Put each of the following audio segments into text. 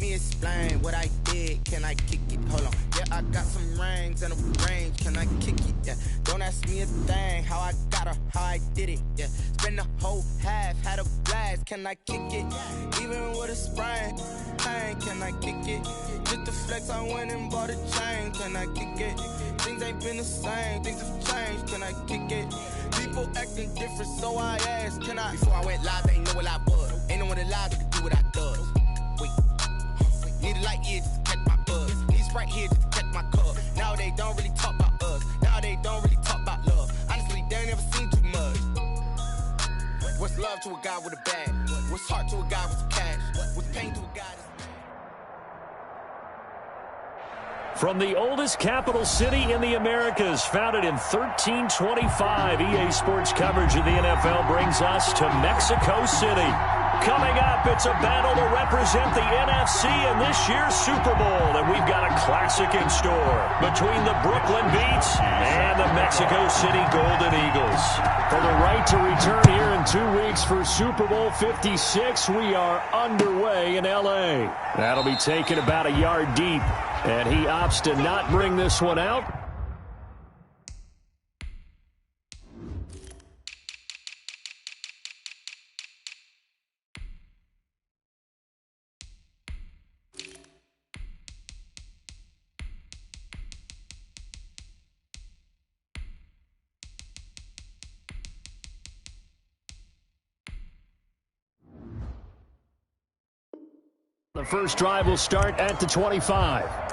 me explain what I did. Can I kick it? Hold on. Yeah, I got some rings and a range. Can I kick it? Yeah. Don't ask me a thing. How I got her, how I did it. Yeah. Spend the whole half, had a blast. Can I kick it? Even with a sprain. Pain, can I kick it? Just the flex, I went and bought a chain. Can I kick it? Things ain't been the same. Things have changed. Can I kick it? People acting different, so I asked, can I? Before I went live, they ain't know what I was. Ain't no one alive that could do what I does. Wait. Need a light here just to catch my buzz. Need a Sprite here just to catch my cup. Now they don't really talk about us. Now they don't really talk about love. Honestly, they ain't never seen too much. What's love to a guy with a bag? What's heart to a guy with cash? What's pain to a guy that's... From the oldest capital city in the Americas, founded in 1325, EA Sports coverage of the NFL brings us to Mexico City. Coming up, it's a battle to represent the NFC in this year's Super Bowl, and we've got a classic in store between the Brooklyn Beats and the Mexico City Golden Eagles. For the right to return here in 2 weeks for Super Bowl 56, we are underway in L.A. That'll be taken about a yard deep, and he opts to not bring this one out. The first drive will start at the 25.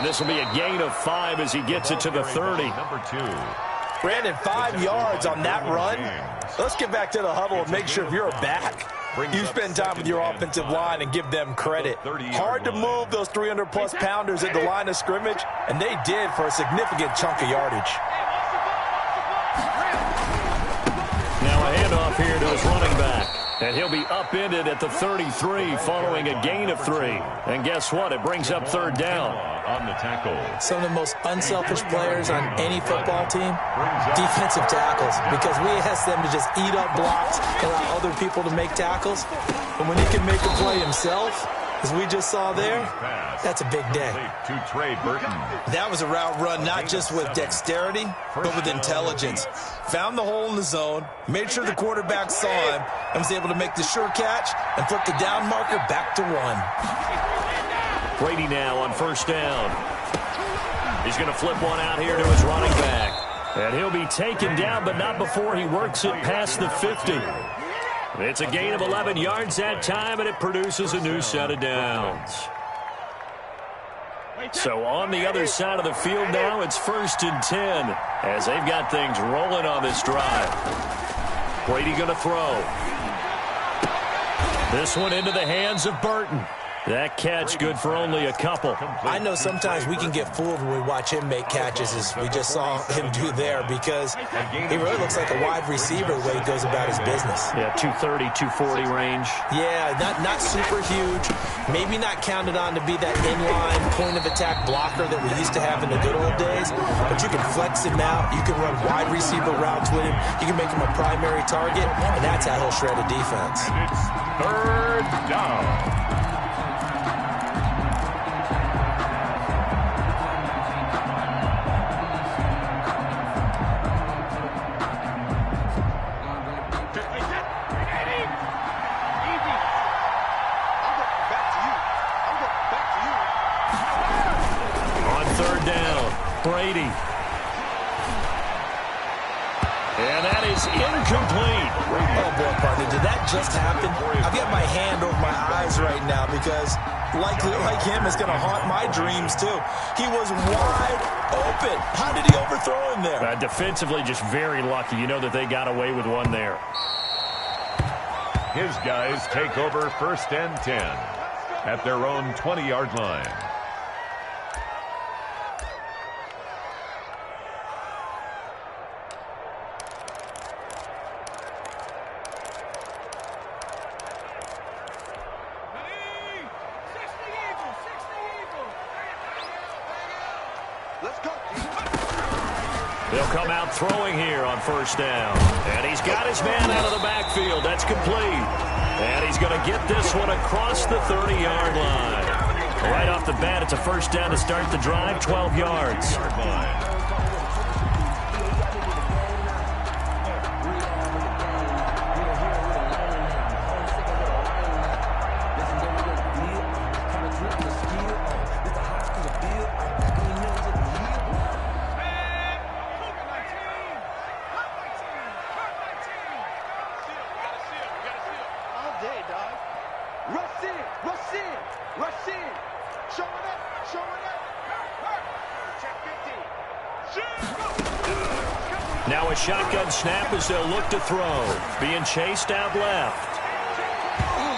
This will be a gain of 5 as he gets it to the 30. Number 2. Brandon, 5 yards on that run. Let's get back to the huddle and make sure if you're back, you spend time with your offensive line and give them credit. Hard to move those 300-plus pounders at the line of scrimmage, and they did for a significant chunk of yardage. Now a handoff here to his running back. And he'll be upended at the 33 following a gain of 3. And guess what? It brings up third down. On the tackle. Some of the most unselfish players on any football team, defensive tackles, because we ask them to just eat up blocks, allow other people to make tackles. But when he can make a play himself, as we just saw there, that's a big day. To Trey Burton. That was a route run not just with dexterity, but with intelligence. Found the hole in the zone, made sure the quarterback saw him, and was able to make the sure catch and flip the down marker back to 1. Brady now on first down. He's going to flip one out here to his running back. And he'll be taken down, but not before he works it past the 50. It's a gain of 11 yards that time, and it produces a new set of downs. So on the other side of the field now, it's 1st and 10 as they've got things rolling on this drive. Brady going to throw. This one into the hands of Burton. That catch good for only a couple. I know sometimes we can get fooled when we watch him make catches, as we just saw him do there, because he really looks like a wide receiver the way he goes about his business. Yeah, 230, 240 range. Yeah, not super huge. Maybe not counted on to be that inline point-of-attack blocker that we used to have in the good old days, but you can flex him out. You can run wide receiver routes with him. You can make him a primary target, and that's how he'll shred a defense. It's third down. Brady. And that is incomplete. Oh, boy, partner, did that just happen? I've got my hand over my eyes chance right now because like him is going to haunt my dreams too. He was wide open. How did he overthrow him there? Defensively, just very lucky. You know that they got away with one there. His guys take over 1st and 10 at their own 20-yard line. They'll come out throwing here on 1st down. And he's got his man out of the backfield. That's complete. And he's going to get this one across the 30-yard line. Right off the bat, it's a 1st down to start the drive, 12 yards. Now a shotgun snap as they'll look to throw. Being chased out left.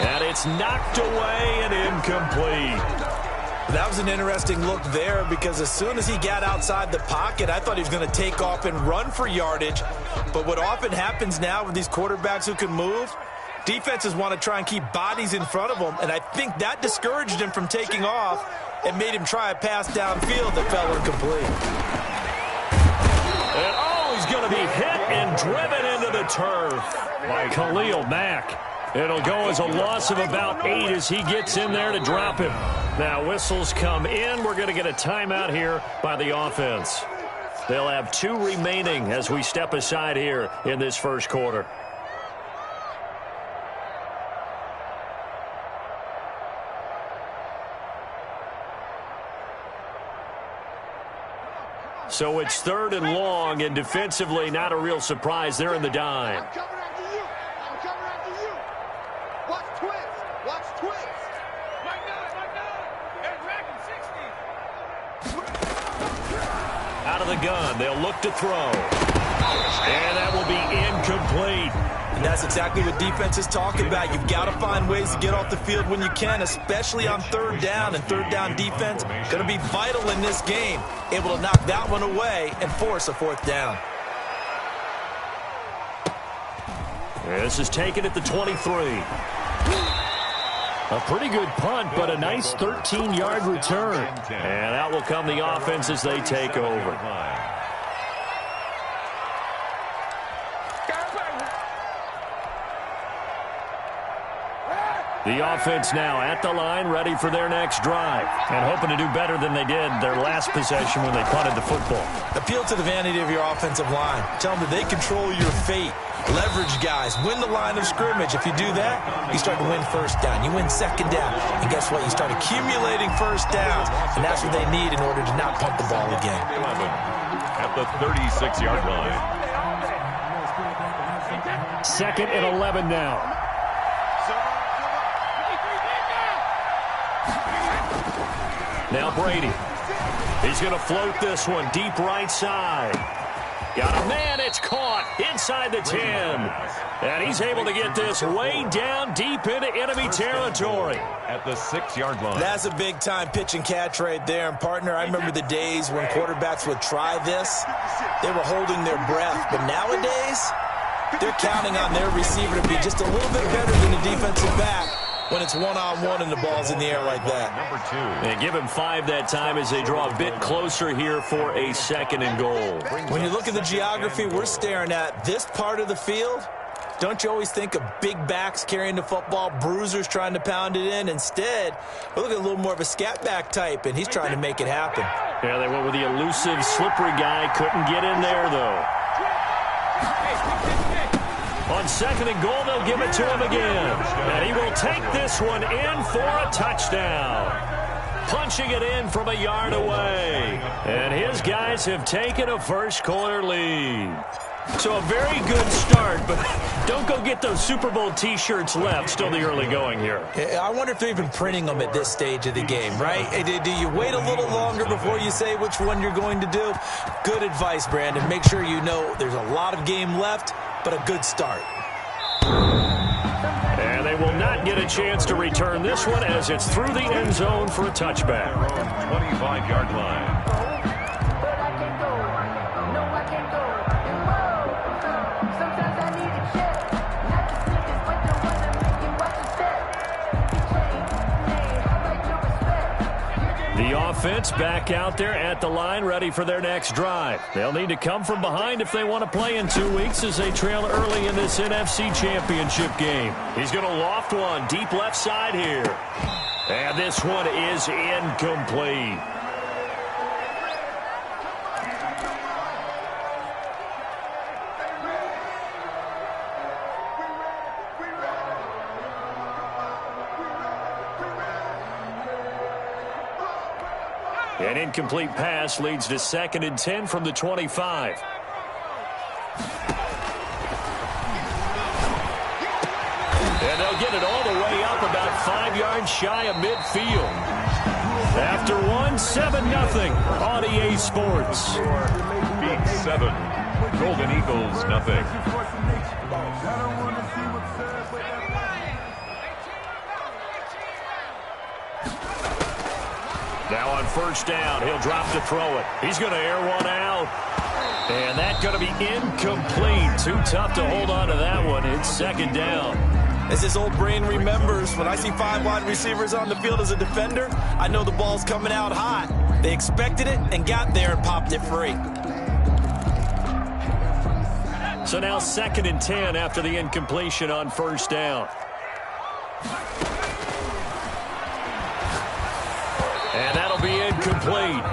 And it's knocked away and incomplete. That was an interesting look there because as soon as he got outside the pocket, I thought he was going to take off and run for yardage. But what often happens now with these quarterbacks who can move, defenses want to try and keep bodies in front of them, and I think that discouraged him from taking off and made him try a pass downfield that fell incomplete. And he's going to be hit and driven into the turf by Khalil Mack. It'll go as a loss of about 8 as he gets in there to drop him. Now whistles come in. We're going to get a timeout here by the offense. They'll have 2 remaining as we step aside here in this first quarter. So it's 3rd and long, and defensively not a real surprise. They're in the dime. I'm coming after you. I'm coming after you. Watch twins. Watch twins. Right now. They're tracking 60. Out of the gun. They'll look to throw. And that will be incomplete. And that's exactly what defenses talk about. You've got to find ways to get off the field when you can, especially on 3rd down. And 3rd down defense going to be vital in this game. Able to knock that one away and force a 4th down. This is taken at the 23. A pretty good punt, but a nice 13-yard return. And out will come the offense as they take over. The offense now at the line, ready for their next drive, and hoping to do better than they did their last possession when they punted the football. Appeal to the vanity of your offensive line. Tell them that they control your fate. Leverage guys. Win the line of scrimmage. If you do that, you start to win 1st down. You win 2nd down. And guess what? You start accumulating 1st downs, and that's what they need in order to not punt the ball again. 11 at the 36-yard line. 2nd and 11 now. Now Brady. He's going to float this one deep right side. Got a man. It's caught inside the 10. And he's able to get this way down deep into enemy territory. At the 6-yard line. That's a big-time pitch and catch right there. And, partner, I remember the days when quarterbacks would try this. They were holding their breath. But nowadays, they're counting on their receiver to be just a little bit better than the defensive back when it's one-on-one and the ball's in the air like that. Number 2. And give him 5 that time as they draw a bit closer here for a 2nd and goal. When you look at the geography we're staring at, this part of the field, don't you always think of big backs carrying the football, bruisers trying to pound it in? Instead, we're looking at a little more of a scat back type, and he's trying to make it happen. Yeah, they went with the elusive, slippery guy. Couldn't get in there, though. On 2nd and goal, they'll give it to him again. And he will take this one in for a touchdown. Punching it in from a yard away. And his guys have taken a first quarter lead. So a very good start, but don't go get those Super Bowl T-shirts left. Still the early going here. I wonder if they're even printing them at this stage of the game, right? Do you wait a little longer before you say which one you're going to do? Good advice, Brandon. Make sure you know there's a lot of game left, but a good start. And they will not get a chance to return this one as it's through the end zone for a touchback. 25-yard line. The offense back out there at the line, ready for their next drive. They'll need to come from behind if they want to play in 2 weeks as they trail early in this NFC Championship game. He's going to loft one deep left side here. And this one is incomplete. An incomplete pass leads to 2nd and 10 from the 25. And they'll get it all the way up about 5 yards shy of midfield. After one, 7-0 on EA Sports. Beat 7. Golden Eagles, nothing. Now on first down, he'll drop to throw it. He's going to air one out. And that's going to be incomplete. Too tough to hold on to that one. It's 2nd down. As his old brain remembers, when I see 5 wide receivers on the field as a defender, I know the ball's coming out hot. They expected it and got there and popped it free. So now 2nd and 10 after the incompletion on first down. And that'll be incomplete.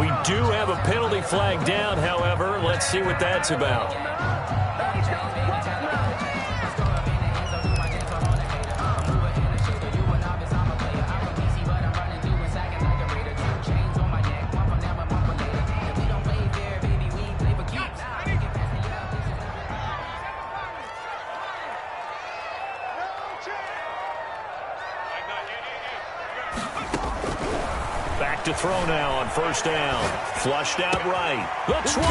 We do have a penalty flag down, however. Let's see what that's about. Back to throw now on first down. Flushed out right. The 20.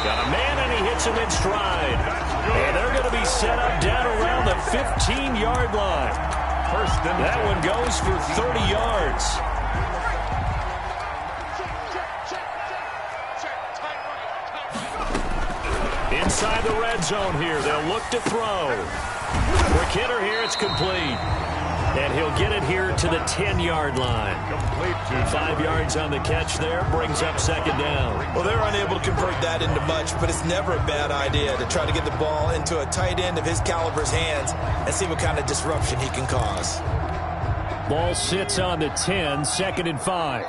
Got a man and he hits him in stride. And they're going to be set up down around the 15-yard line. That one goes for 30 yards. Inside the red zone here. They'll look to throw. Quick hitter here. It's complete. And he'll get it here to the 10-yard line. 5 yards on the catch there. Brings up 2nd down. Well, they're unable to convert that into much, but it's never a bad idea to try to get the ball into a tight end of his caliber's hands and see what kind of disruption he can cause. Ball sits on the 10, 2nd and 5.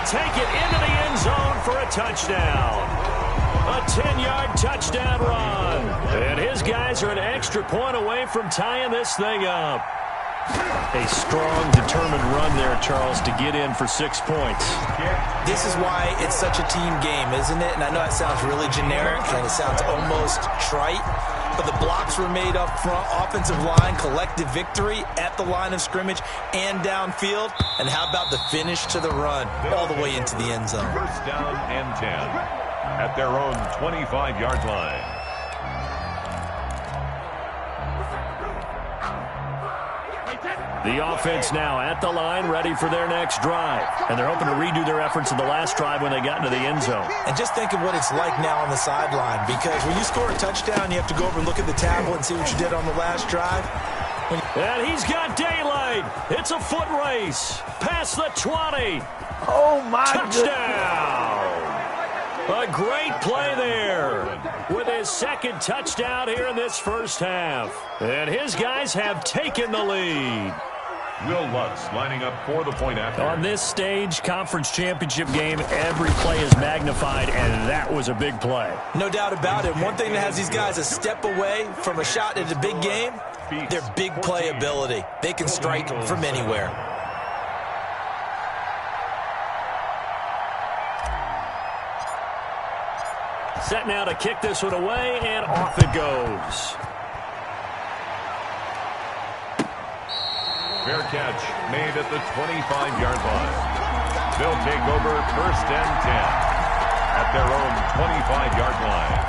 Take it into the end zone for a touchdown. A 10-yard touchdown run. And his guys are an extra point away from tying this thing up. A strong, determined run there, Charles, to get in for 6 points. This is why it's such a team game, isn't it? And I know it sounds really generic and it sounds almost trite, but the blocks were made up front, offensive line, collective victory at the line of scrimmage and downfield. And how about the finish to the run all the way into the end zone? First down and 10 at their own 25-yard line. The offense now at the line, ready for their next drive. And they're hoping to redo their efforts in the last drive when they got into the end zone. And just think of what it's like now on the sideline, because when you score a touchdown, you have to go over and look at the tablet and see what you did on the last drive. And he's got daylight. It's a foot race. Past the 20. Oh, my touchdown. A great play there with his 2nd touchdown here in this first half. And his guys have taken the lead. Will Lutz lining up for the point after. On this stage, conference championship game, every play is magnified, and that was a big play. No doubt about it. One thing that has these guys a step away from a shot at a big game Their big playability. They can strike from anywhere. Set now to kick this one away, and off it goes. Fair catch made at the 25-yard line. They'll take over 1st and 10 at their own 25-yard line.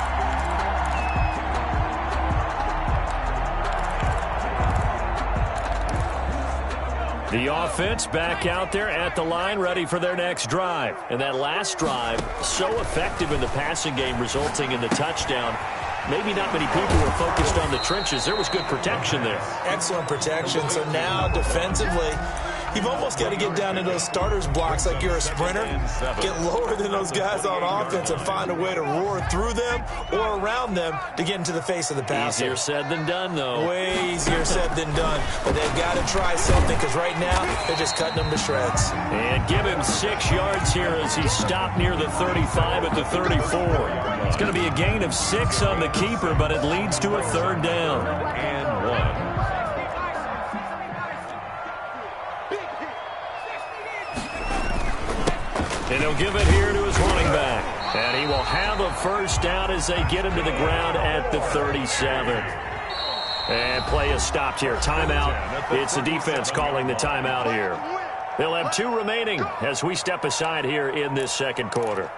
The offense back out there at the line, ready for their next drive. And that last drive, so effective in the passing game, resulting in the touchdown. Maybe not many people were focused on the trenches. There was good protection there. Excellent protection. So now, defensively, you've almost got to get down into those starters blocks like you're a sprinter. Get lower than those guys on offense and find a way to roar through them or around them to get into the face of the passer. Easier said than done, though. Way easier said than done. But they've got to try something because right now they're just cutting them to shreds. And give him 6 yards here as he stopped near the 35 at the 34. It's going to be a gain of 6 on the keeper, but it leads to a 3rd down. And 1. And he'll give it here to his running back. And he will have a 1st down as they get him to the ground at the 37. And play is stopped here. Timeout. It's the defense calling the timeout here. They'll have 2 remaining as we step aside here in this 2nd quarter.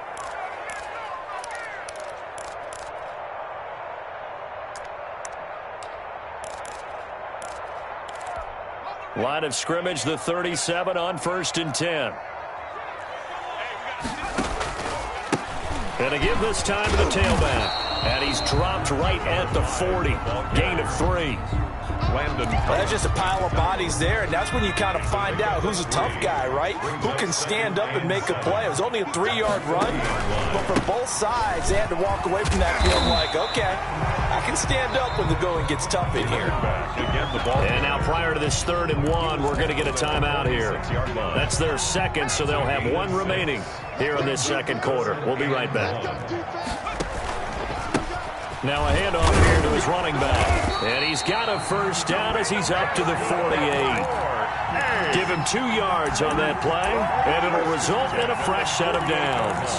Line of scrimmage, the 37 on 1st and 10. And to give this time to the tailback. And he's dropped right at the 40. Gain of 3. Landon. Well, that's just a pile of bodies there, and that's when you kind of find out who's a tough guy, right? Who can stand up and make a play. It was only a 3-yard run, but for both sides, they had to walk away from that feeling like, okay, I can stand up when the going gets tough in here. And now prior to this 3rd and 1, we're going to get a timeout here. That's their 2nd, so they'll have 1 remaining here in this 2nd quarter. We'll be right back. Now a handoff here to his running back. And he's got a 1st down as he's up to the 48. Give him 2 yards on that play, and it'll result in a fresh set of downs.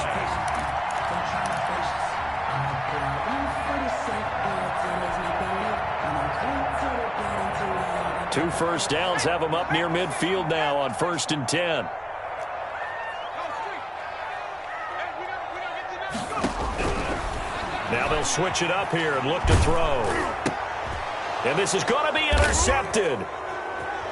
Two 1st downs have him up near midfield now on 1st and 10. Now they'll switch it up here and look to throw. And this is going to be intercepted.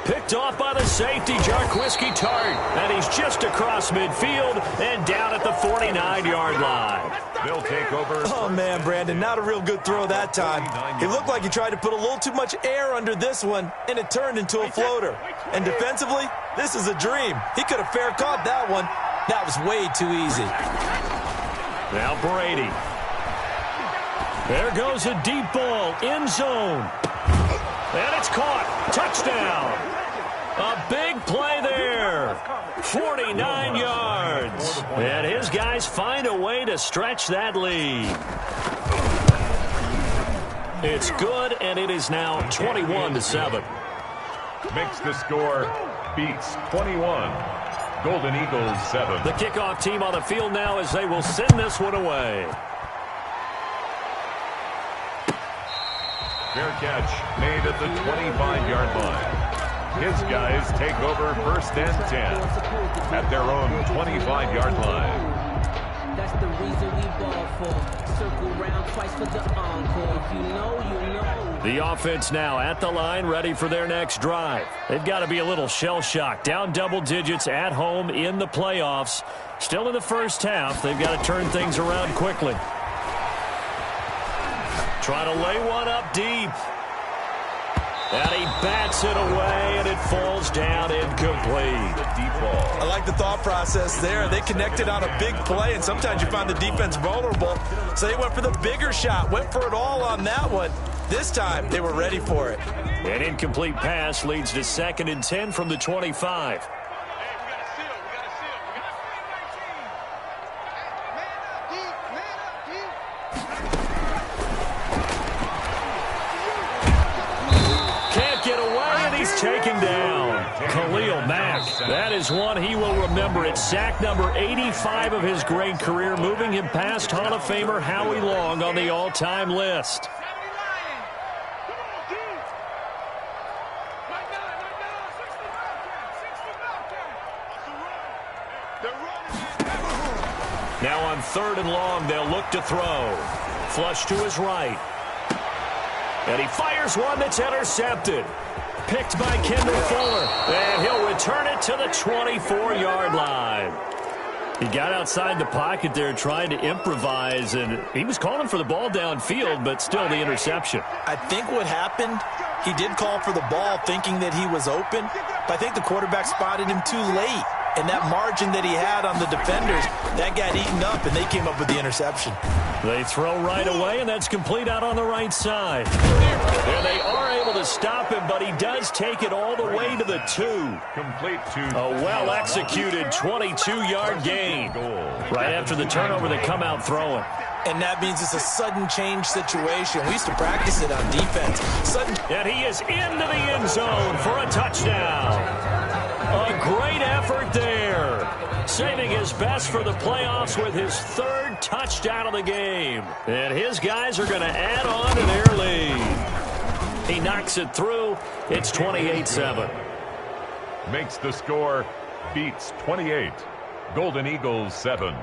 Picked off by the safety, Jarquiski Tart. And he's just across midfield and down at the 49-yard line. They'll take over. Oh, man, Brandon, not a real good throw that time. It looked like he tried to put a little too much air under this one, and it turned into a floater. And defensively, this is a dream. He could have fair caught that one. That was way too easy. Now Brady. There goes a deep ball, end zone. And it's caught. Touchdown. A big play there. 49 yards. And his guys find a way to stretch that lead. It's good, and it is now 21-7. Makes the score, beats 21. Golden Eagles 7. The kickoff team on the field now as they will send this one away. Fair catch made at the 25-yard line. His guys take over 1st and 10 at their own 25-yard line. That's the reason we ball for. Circle round twice for the encore. If you know, you know. The offense now at the line, ready for their next drive. They've got to be a little shell-shocked. Down double digits at home in the playoffs. Still in the 1st half. They've got to turn things around quickly. Trying to lay one up deep. And he bats it away, and it falls down incomplete. Deep ball. I like the thought process there. They connected on a big play, and sometimes you find the defense vulnerable. So they went for the bigger shot, went for it all on that one. This time, they were ready for it. An incomplete pass leads to 2nd and 10 from the 25. taken down. Khalil Mack, that is one he will remember. It's sack number 85 of his great career, moving him past Hall of Famer Howie Long on the all-time list. Now on 3rd and long, they'll look to throw. Flush to his right. And he fires one that's intercepted. Picked by Kendall Fuller. And he'll return it to the 24-yard line. He got outside the pocket there trying to improvise, and he was calling for the ball downfield, but still the interception. I think what happened, he did call for the ball thinking that he was open, but I think the quarterback spotted him too late. And that margin that he had on the defenders, that got eaten up, and they came up with the interception. They throw right away, and that's complete out on the right side. And they are able to stop him, but he does take it all the way to the 2. Complete to a well-executed 22-yard gain. Right after the turnover, they come out throwing. And that means it's a sudden change situation. We used to practice it on defense. And he is into the end zone for a touchdown. A great effort there. Saving his best for the playoffs with his 3rd touchdown of the game. And his guys are going to add on to their lead. He knocks it through. It's 28-7. Makes the score, beats 28. Golden Eagles 7.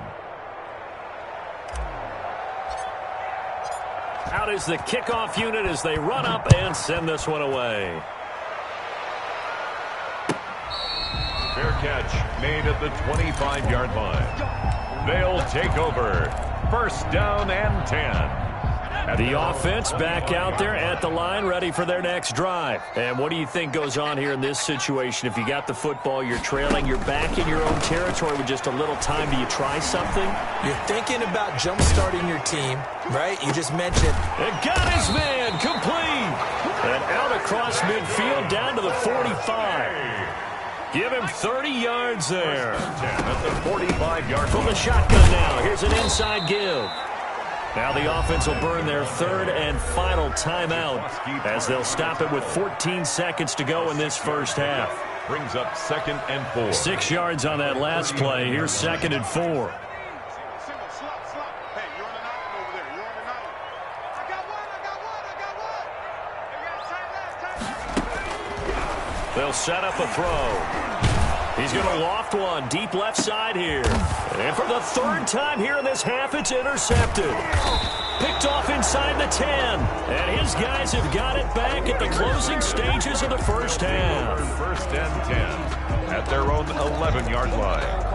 Out is the kickoff unit as they run up and send this one away. Fair catch made at the 25-yard line. They'll take over. 1st down and 10. The offense back out there at the line, ready for their next drive. And what do you think goes on here in this situation? If you got the football, you're trailing, you're back in your own territory with just a little time. Do you try something? You're thinking about jump-starting your team, right? You just mentioned. And got his man complete. And out across midfield down to the 45. Give him 30 yards there. 10 at the 45-yard from the shotgun now. Here's an inside give. Now the offense will burn their 3rd and final timeout as they'll stop it with 14 seconds to go in this first half. Brings up 2nd and 4. 6 yards on that last play. Here's 2nd and 4. They'll set up a throw. He's going to loft one deep left side here. And for the 3rd time here in this half, it's intercepted. Picked off inside the 10. And his guys have got it back at the closing stages of the first half. 1st and 10 at their own 11-yard line.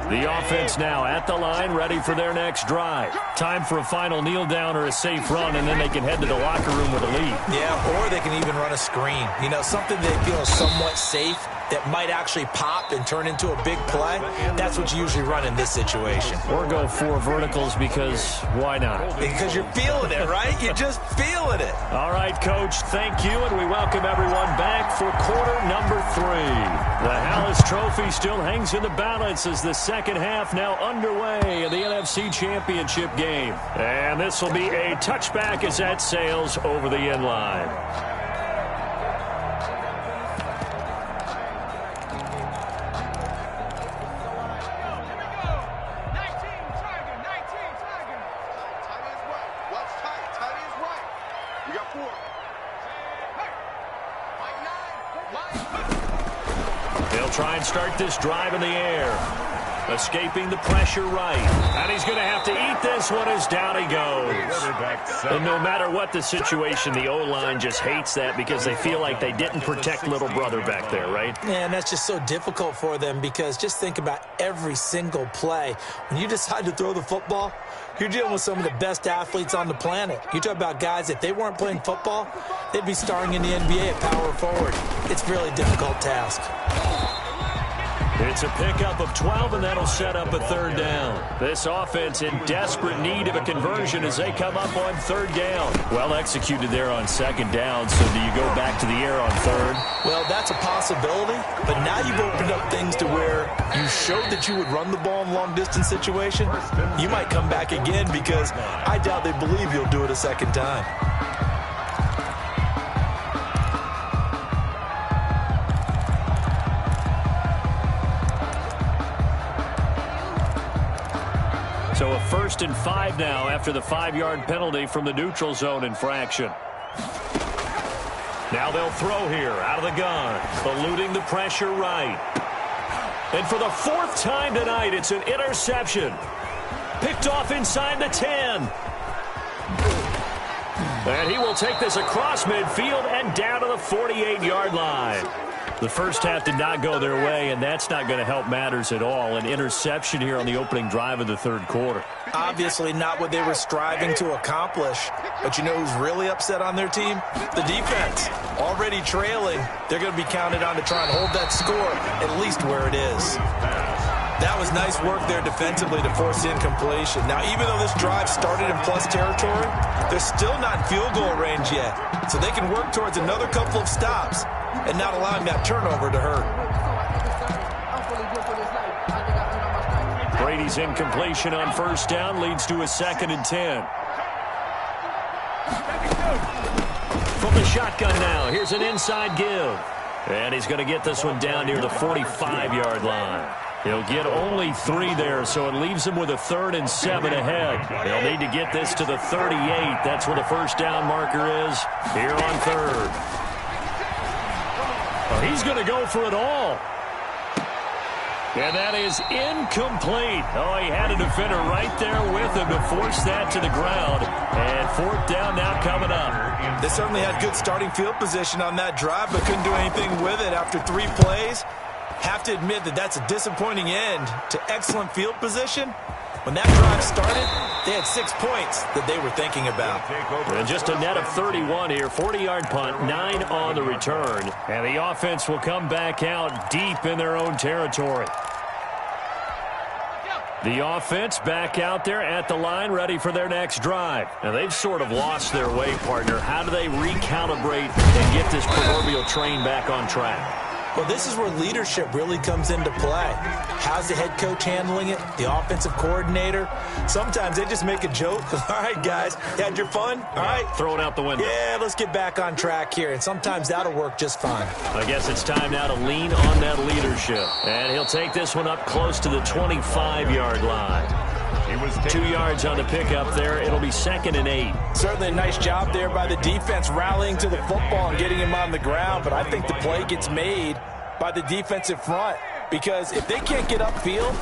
The offense now at the line, ready for their next drive. Time for a final kneel down or a safe run, and then they can head to the locker room with a lead. Yeah, or they can even run a screen. You know, something they feel is somewhat safe that might actually pop and turn into a big play. That's what you usually run in this situation. Or go 4 verticals because why not? Because you're feeling it, right? You're just feeling it. All right, Coach, thank you, and we welcome everyone back for quarter number 3. The Hallis Trophy still hangs in the balance as the second half now underway in the NFC Championship game. And this will be a touchback as that sails over the end line. Try and start this drive in the air. Escaping the pressure right. And he's going to have to eat this one as down he goes. And no matter what the situation, the O-line just hates that because they feel like they didn't protect little brother back there, right? Yeah, and that's just so difficult for them because just think about every single play. When you decide to throw the football, you're dealing with some of the best athletes on the planet. You talk about guys, if they weren't playing football, they'd be starring in the NBA at power forward. It's a really difficult task. It's a pickup of 12, and that'll set up a 3rd down. This offense in desperate need of a conversion as they come up on 3rd down. Well executed there on 2nd down, so do you go back to the air on 3rd? Well, that's a possibility, but now you've opened up things to where you showed that you would run the ball in long-distance situation. You might come back again because I doubt they believe you'll do it a 2nd time. So a 1st and 5 now after the 5-yard penalty from the neutral zone infraction. Now they'll throw here out of the gun, eluding the pressure right. And for the 4th time tonight, it's an interception. Picked off inside the 10. And he will take this across midfield and down to the 48-yard line. The first half did not go their way, and that's not going to help matters at all. An interception here on the opening drive of the third quarter. Obviously not what they were striving to accomplish. But you know who's really upset on their team? The defense. Already trailing, they're going to be counted on to try and hold that score at least where it is. That was nice work there defensively to force incompletion. Now, even though this drive started in plus territory, they're still not in field goal range yet. So they can work towards another couple of stops and not allowing that turnover to hurt. Brady's incompletion on 1st down leads to a 2nd and 10. From the shotgun now, here's an inside give. And he's going to get this one down near the 45-yard line. He'll get only 3 there, so it leaves him with a 3rd and 7 ahead. They'll need to get this to the 38. That's where the 1st down marker is here on 3rd. He's going to go for it all. And that is incomplete. Oh, he had a defender right there with him to force that to the ground. And 4th down now coming up. They certainly had good starting field position on that drive, but couldn't do anything with it after 3 plays. Have to admit that that's a disappointing end to excellent field position. When that drive started, they had 6 points that they were thinking about. And just a net of 31 here. 40-yard punt, 9 on the return. And the offense will come back out deep in their own territory. The offense back out there at the line, ready for their next drive. Now, they've sort of lost their way, partner. How do they recalibrate and get this proverbial train back on track? Well, this is where leadership really comes into play. How's the head coach handling it? The offensive coordinator? Sometimes they just make a joke. All right, guys, you had your fun? All right. Throw it out the window. Yeah, let's get back on track here. And sometimes that'll work just fine. I guess it's time now to lean on that leadership. And he'll take this one up close to the 25-yard line. 2 yards on the pickup there. It'll be 2nd and 8. Certainly a nice job there by the defense rallying to the football and getting him on the ground. But I think the play gets made by the defensive front. Because if they can't get upfield,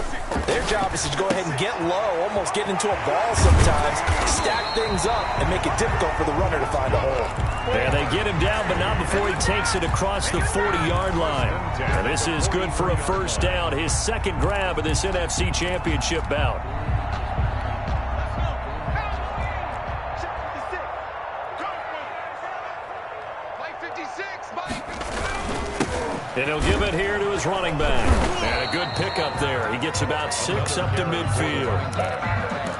their job is to go ahead and get low, almost get into a ball sometimes, stack things up, and make it difficult for the runner to find a hole. And they get him down, but not before he takes it across the 40-yard line. And this is good for a 1st down, his 2nd grab of this NFC Championship bout. And he'll give it here to his running back. And a good pickup there. He gets about 6 up to midfield.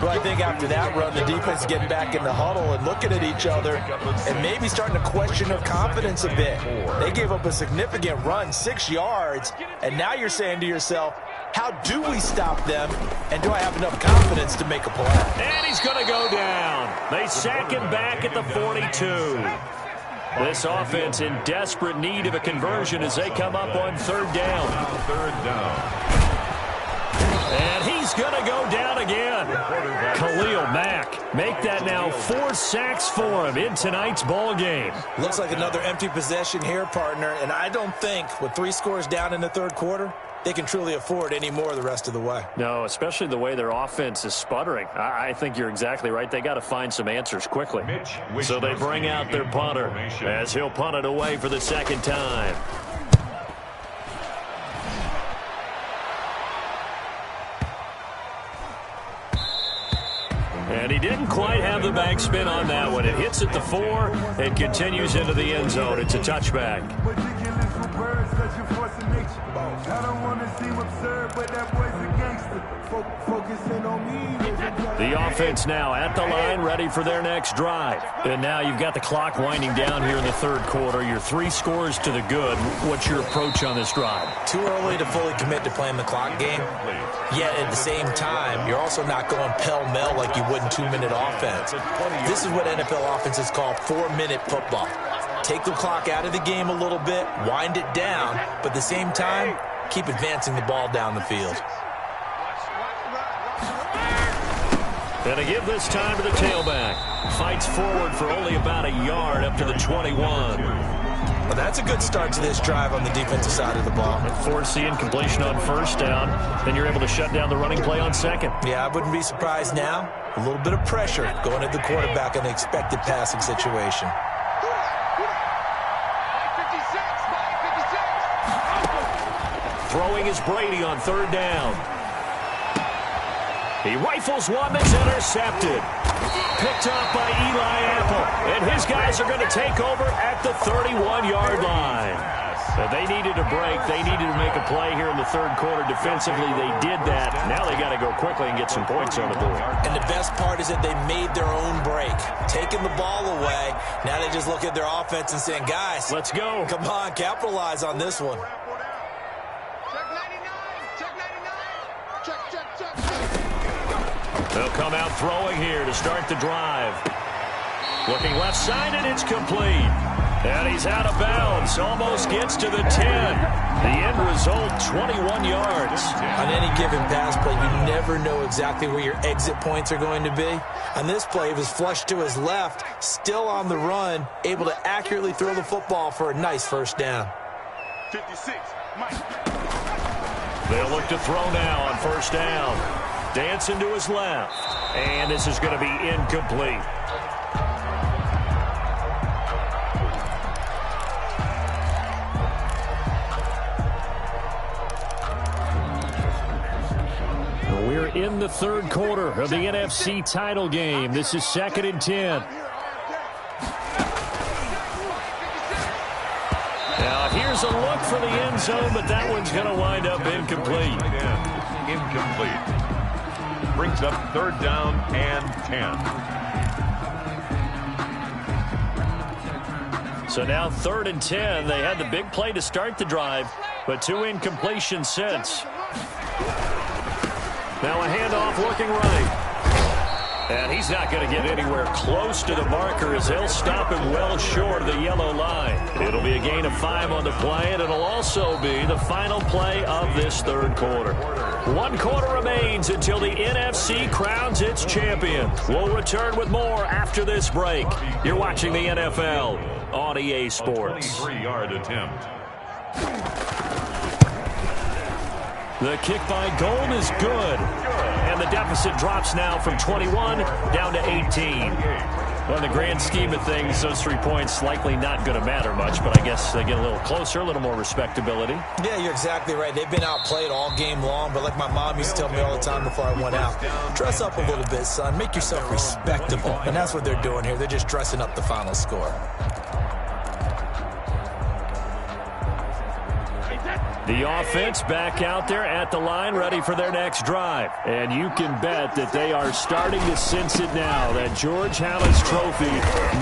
Well, I think after that run, the defense is getting back in the huddle and looking at each other and maybe starting to question their confidence a bit. They gave up a significant run, 6 yards, and now you're saying to yourself, how do we stop them, and do I have enough confidence to make a play? And he's going to go down. They sack him back at the 42. This offense in desperate need of a conversion as they come up on 3rd down. 3rd down. And he's going to go down again. Khalil Mack make that now 4 sacks for him in tonight's ball game. Looks like another empty possession here, partner, and I don't think with 3 scores down in the 3rd quarter, they can truly afford any more the rest of the way. No, especially the way their offense is sputtering. I think you're exactly right. They got to find some answers quickly. So they bring out their punter as he'll punt it away for the 2nd time. And he didn't quite have the backspin on that one. It hits at the 4. It continues into the end zone. It's a touchback. I don't want to seem absurd, but that boy's a gangster. Focusing on me. The offense now at the line, ready for their next drive. And now you've got the clock winding down here in the 3rd quarter. Your 3 scores to the good. What's your approach on this drive? Too early to fully commit to playing the clock game. Yet at the same time, you're also not going pell-mell like you would in 2-minute offense. This is what NFL offenses call 4-minute football. Take the clock out of the game a little bit, wind it down, but at the same time, keep advancing the ball down the field. And to give this time to the tailback. Fights forward for only about a yard up to the 21. Well, that's a good start to this drive on the defensive side of the ball. Forcing completion on first down. Then you're able to shut down the running play on second. Yeah, I wouldn't be surprised now. A little bit of pressure going at the quarterback in the expected passing situation. Throwing is Brady on third down. He rifles one that's intercepted. Picked off by Eli Apple. And his guys are going to take over at the 31-yard line. So they needed a break. They needed to make a play here in the third quarter. Defensively, they did that. Now they got to go quickly and get some points on the board. And the best part is that they made their own break. Taking the ball away. Now they just look at their offense and saying, guys, let's go. Come on, capitalize on this one. They'll come out throwing here to start the drive. Looking left side, and it's complete. And he's out of bounds. Almost gets to the 10. The end result, 21 yards. On any given pass play, you never know exactly where your exit points are going to be. On this play, he was flushed to his left, still on the run, able to accurately throw the football for a nice first down. 56, Mike. They'll look to throw now on first down. Dancing to his left. And this is going to be incomplete. We're in the third quarter of the NFC title game. This is 2nd and 10. Now here's a look for the end zone, but that one's going to wind up incomplete. Incomplete. Brings up third down and 10. So now 3rd and 10. They had the big play to start the drive, but 2 incompletions since. Now a handoff looking right. And he's not going to get anywhere close to the marker as they'll stop him well short of the yellow line. It'll be a gain of 5 on the play, and it'll also be the final play of this third quarter. 1 quarter remains until the NFC crowns its champion. We'll return with more after this break. You're watching the NFL on EA Sports. 23-yard attempt. The kick by Gold is good. And the deficit drops now from 21 down to 18. Well, in the grand scheme of things, those 3 points likely not going to matter much, but I guess they get a little closer, a little more respectability. Yeah, you're exactly right. They've been outplayed all game long, but like my mom used to tell me all the time before I went out, dress up a little bit, son. Make yourself respectable. And that's what they're doing here. They're just dressing up the final score. The offense back out there at the line, ready for their next drive. And you can bet that they are starting to sense it now. That George Halas trophy,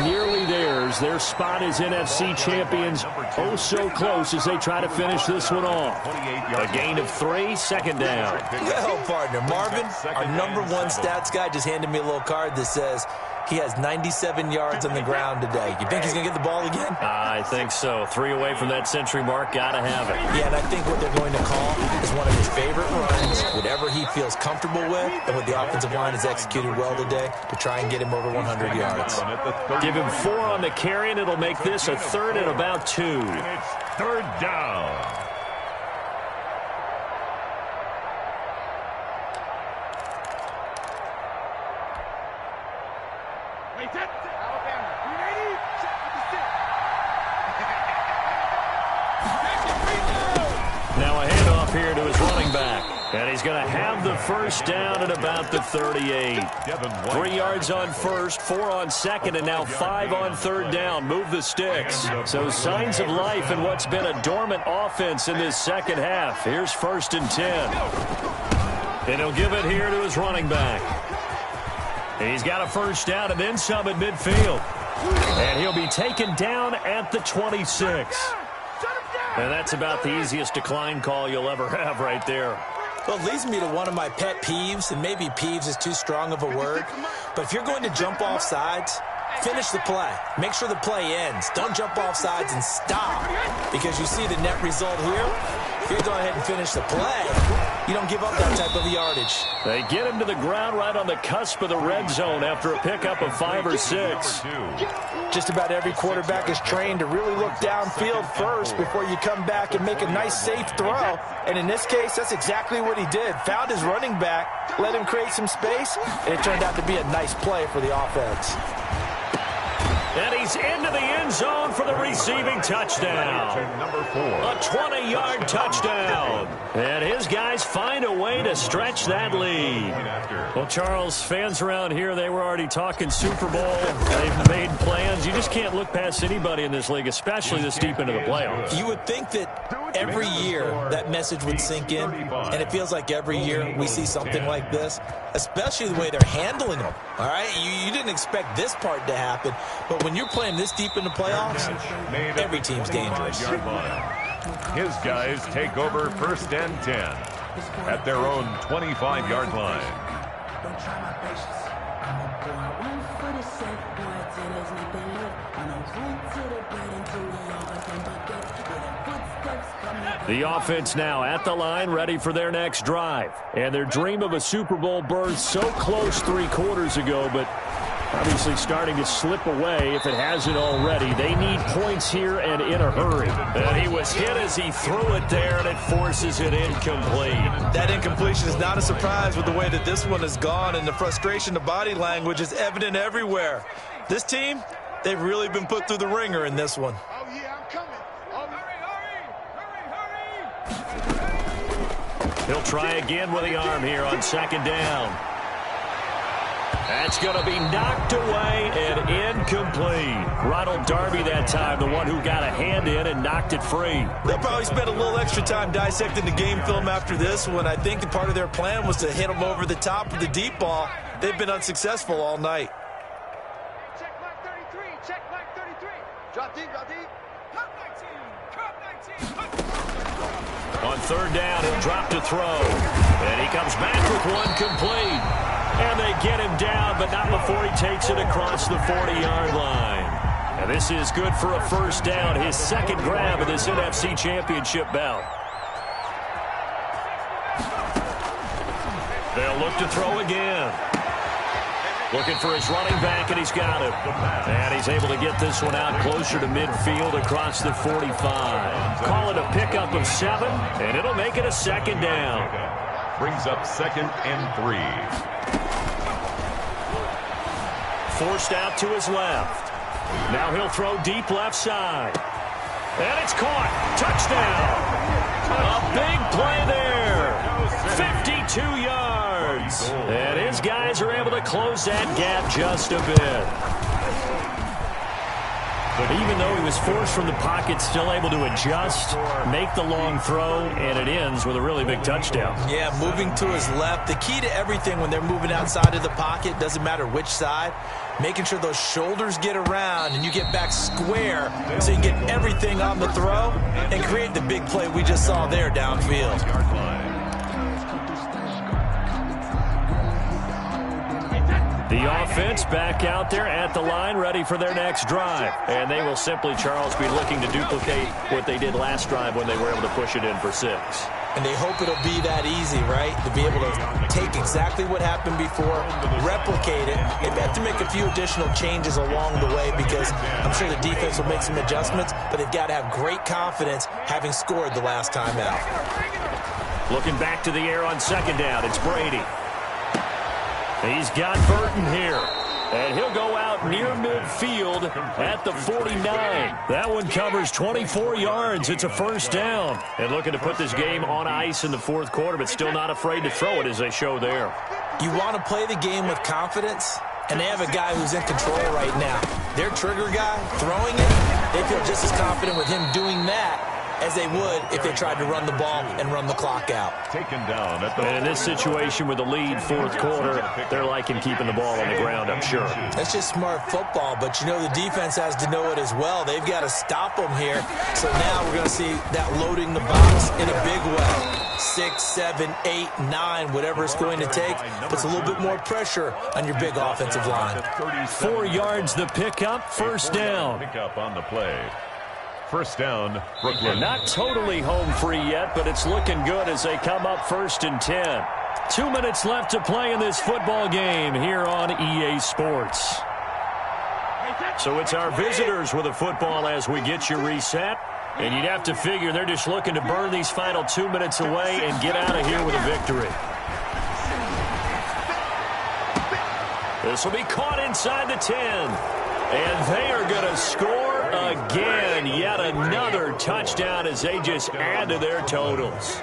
nearly theirs. Their spot as NFC champions, oh so close as they try to finish this one off. A gain of 3, 2nd down. Well, partner, Marvin, our #1 stats guy just handed me a little card that says he has 97 yards on the ground today. You think he's going to get the ball again? I think so. 3 away from that century mark. Got to have it. Yeah, and I think what they're going to call is one of his favorite runs, whatever he feels comfortable with, and what the offensive line has executed well today to try and get him over 100 yards. Give him 4 on the carry, and it'll make this a 3rd and about 2. It's 3rd down. Now a handoff here to his running back. And he's going to have the first down at about the 38. 3 yards on first, 4 on second, and now 5 on third down. Move the sticks. So signs of life in what's been a dormant offense in this second half. Here's 1st and 10. And he'll give it here to his running back. He's got a first down and then some at midfield. And he'll be taken down at the 26. And that's about the easiest decline call you'll ever have right there. Well, it leads me to one of my pet peeves, and maybe peeves is too strong of a word, but if you're going to jump off sides, finish the play. Make sure the play ends. Don't jump off sides and stop, because you see the net result here. If you're going ahead and finish the play, you don't give up that type of yardage. They get him to the ground right on the cusp of the red zone after a pickup of 5 or 6. Just about every quarterback is trained to really look downfield first before you come back and make a nice, safe throw. And in this case, that's exactly what he did. Found his running back, let him create some space, and it turned out to be a nice play for the offense. And he's into the end zone for the receiving touchdown. A 20-yard touchdown. And his guys find a way to stretch that lead. Well, Charles, fans around here, they were already talking Super Bowl. They've made plans. You just can't look past anybody in this league, especially this deep into the playoffs. You would think that every year that message would sink in, and it feels like every year we see something like this, especially the way they're handling them. All right, you didn't expect this part to happen, but when you're playing this deep in the playoffs, every team's dangerous. His guys take over 1st and 10 at their own 25-yard line. Don't try my patience. I'm a boy, 1 for the set, boy, till there's nothing left. I'm a root to the bread until we all can forget. Where the footsteps coming. The offense now at the line, ready for their next drive. And their dream of a Super Bowl berth so close 3 quarters ago, but obviously starting to slip away if it hasn't already. They need points here and in a hurry. And he was hit as he threw it there, and it forces it incomplete. That incompletion is not a surprise with the way that this one has gone, and the frustration, the body language is evident everywhere. This team, they've really been put through the ringer in this one. Oh, yeah, I'm coming. Oh, hurry. He'll try again with the arm here on 2nd down. That's going to be knocked away and incomplete. Ronald Darby that time, the one who got a hand in and knocked it free. They'll probably spend a little extra time dissecting the game film after this one. I think the part of their plan was to hit them over the top with the deep ball. They've been unsuccessful all night. Check mark 33. Check mark 33. Drop deep, drop deep. Cut 19. Cut 19. On 3rd down, he'll drop to throw. And he comes back with one complete. And they get him down, but not before he takes it across the 40-yard line. And this is good for a 1st down, his 2nd grab of this NFC Championship bout. They'll look to throw again. Looking for his running back, and he's got him. And he's able to get this one out closer to midfield across the 45. Call it a pickup of 7, and it'll make it a 2nd down. Brings up 2nd and 3. Forced out to his left. Now he'll throw deep left side. And it's caught. Touchdown. A big play there. 52 yards. And his guys are able to close that gap just a bit. But even though he was forced from the pocket, still able to adjust, make the long throw, and it ends with a really big touchdown. Yeah, moving to his left. The key to everything when they're moving outside of the pocket, doesn't matter which side, making sure those shoulders get around and you get back square so you get everything on the throw and create the big play we just saw there downfield. The offense back out there at the line, ready for their next drive. And they will simply, Charles, be looking to duplicate what they did last drive when they were able to push it in for 6. And they hope it'll be that easy, right? To be able to take exactly what happened before, replicate it. They have to make a few additional changes along the way because I'm sure the defense will make some adjustments, but they've got to have great confidence having scored the last time out. Looking back to the air on 2nd down, it's Brady. He's got Burton here. And he'll go out near midfield at the 49. That one covers 24 yards. It's a 1st down. And looking to put this game on ice in the 4th quarter, but still not afraid to throw it as they show there. You want to play the game with confidence, and they have a guy who's in control right now. Their trigger guy, throwing it, they feel just as confident with him doing that as they would if they tried to run the ball and run the clock out. Taken down at the and in this situation with the lead 4th quarter, they're liking keeping the ball on the ground, I'm sure. That's just smart football, but you know the defense has to know it as well. They've got to stop them here. So now we're going to see that loading the box in a big way. 6, 7, 8, 9, whatever it's going to take, puts a little bit more pressure on your big offensive line. 4 yards the pickup, 1st down. Pickup on the play. First down, Brooklyn. Not totally home free yet, but it's looking good as they come up 1st and 10. 2 minutes left to play in this football game here on EA Sports. So it's our visitors with a football as we get you reset. And you'd have to figure they're just looking to burn these final 2 minutes away and get out of here with a victory. This will be caught inside the 10. And they are going to score again. Yet another touchdown as they just add to their totals.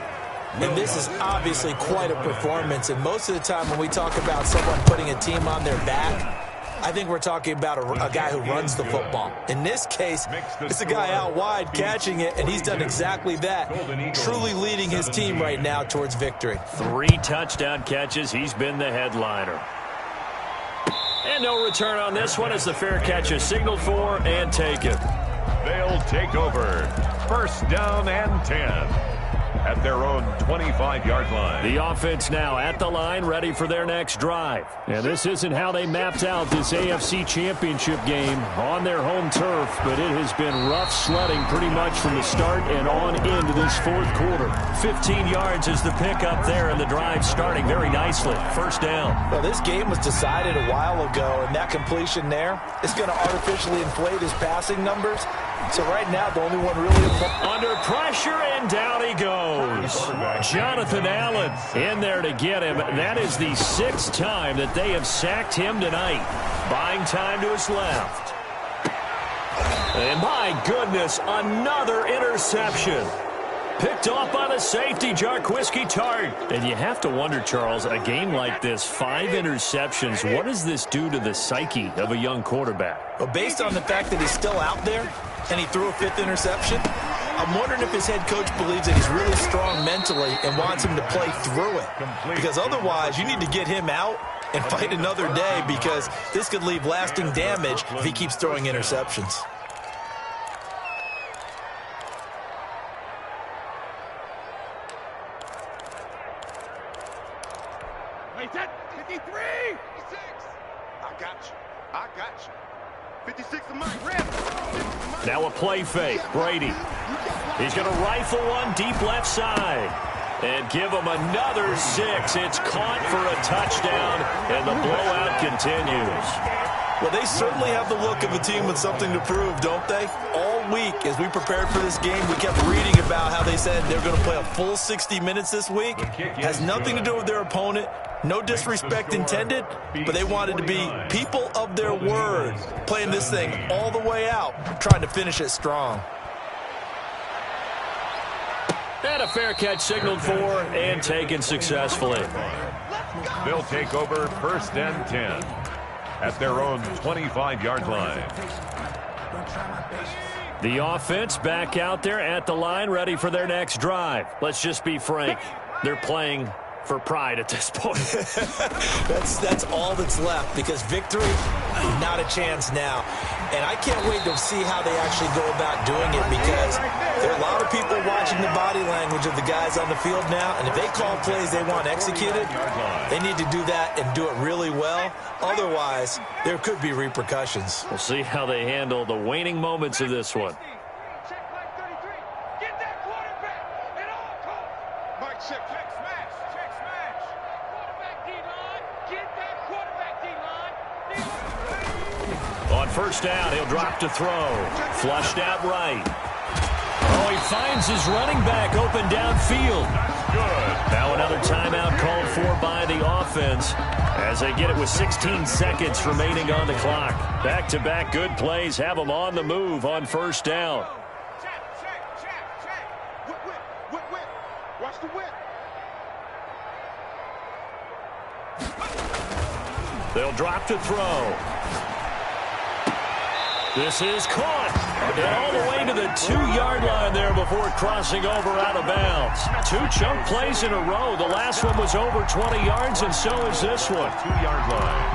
And this is obviously quite a performance. And most of the time when we talk about someone putting a team on their back, I think we're talking about a guy who runs the football. In this case, it's a guy out wide catching it, and he's done exactly that, truly leading his team right now towards victory. 3 touchdown catches. He's been the headliner. And no return on this one as the fair catch is signaled for and taken. They'll take over. First down and 10. At their own 25-yard line. The offense now at the line, ready for their next drive. And this isn't how they mapped out this AFC Championship game on their home turf, but it has been rough sledding pretty much from the start and on into this 4th quarter. 15 yards is the pickup there, and the drive starting very nicely. First down. Well, this game was decided a while ago, and that completion there is going to artificially inflate his passing numbers. So right now, the only one really under pressure, and down he goes. Jonathan Allen in there to get him. That is the 6th time that they have sacked him tonight. Buying time to his left. And my goodness, another interception. Picked off by the safety, Jarquiski Tart. And you have to wonder, Charles, a game like this, 5 interceptions, what does this do to the psyche of a young quarterback? Well, based on the fact that he's still out there and he threw a 5th interception, I'm wondering if his head coach believes that he's really strong mentally and wants him to play through it. Because otherwise, you need to get him out and fight another day, because this could leave lasting damage if he keeps throwing interceptions. Wait, that 53! 56! I got you. 56 of mine, Ram. Now a play fake. Brady. He's going to rifle one deep left side. And give him another 6. It's caught for a touchdown, and the blowout continues. Well, they certainly have the look of a team with something to prove, don't they? All week, as we prepared for this game, we kept reading about how they said they're going to play a full 60 minutes this week. Has nothing to do with their opponent. No disrespect intended, but they wanted to be people of their word, playing this thing all the way out, trying to finish it strong. And a fair catch signaled for and taken successfully. They'll take over 1st and 10 at their own 25-yard line. The offense back out there at the line, ready for their next drive. Let's just be frank. They're playing for pride at this point. That's all that's left, because victory, not a chance now. And I can't wait to see how they actually go about doing it, because there are a lot of people watching the body language of the guys on the field now, and if they call plays they want executed, they need to do that and do it really well. Otherwise, there could be repercussions. We'll see how they handle the waning moments of this one. Check like 33. Get that quarterback at all costs. Mike, check smash. Check smash. Quarterback D-line. Get that quarterback D-line. On first down, he'll drop to throw. Flushed out right. Oh, he finds his running back open downfield. Good. Now another timeout called for by the offense as they get it with 16 seconds remaining on the clock. Back-to-back good plays have them on the move on first down. Check. Whip. Watch the whip. They'll drop to throw. This is caught. And all the way to the 2-yard line there before crossing over out of bounds. 2 chunk plays in a row. The last one was over 20 yards, and so is this one. 2-yard line.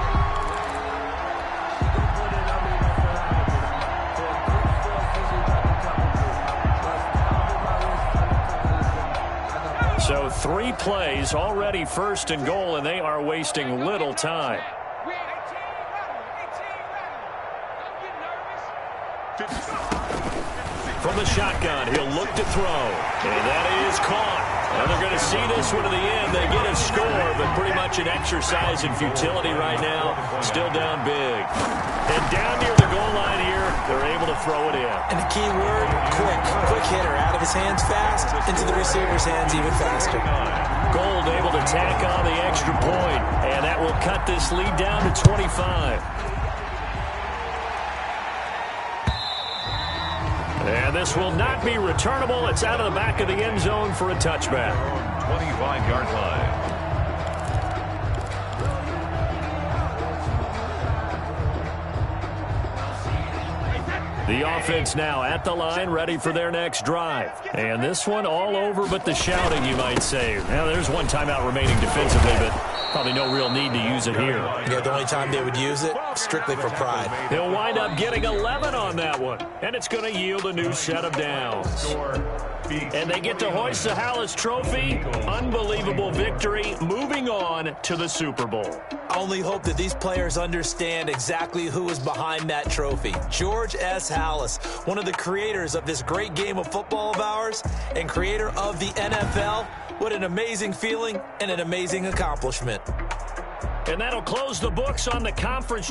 So 3 plays, already 1st and goal, and they are wasting little time. from the shotgun. He'll look to throw. And that is caught. And they're going to see this one to the end. They get a score, but pretty much an exercise in futility right now. Still down big. And down near the goal line here, they're able to throw it in. And the key word, quick. Quick hitter. Out of his hands fast, into the receiver's hands even faster. Gold able to tack on the extra point, and that will cut this lead down to 25. And this will not be returnable. It's out of the back of the end zone for a touchback. 25-yard line. The offense now at the line, ready for their next drive. And this one all over but the shouting, you might say. Now, there's one timeout remaining defensively, but probably no real need to use it here. Yeah, the only time they would use it, strictly for pride. He'll wind up getting 11 on that one, and it's going to yield a new set of downs. And they get to hoist the Halas Trophy. Unbelievable victory, moving on to the Super Bowl. I only hope that these players understand exactly who is behind that trophy. George S. Halas, one of the creators of this great game of football of ours and creator of the NFL. What an amazing feeling and an amazing accomplishment. And that'll close the books on the conference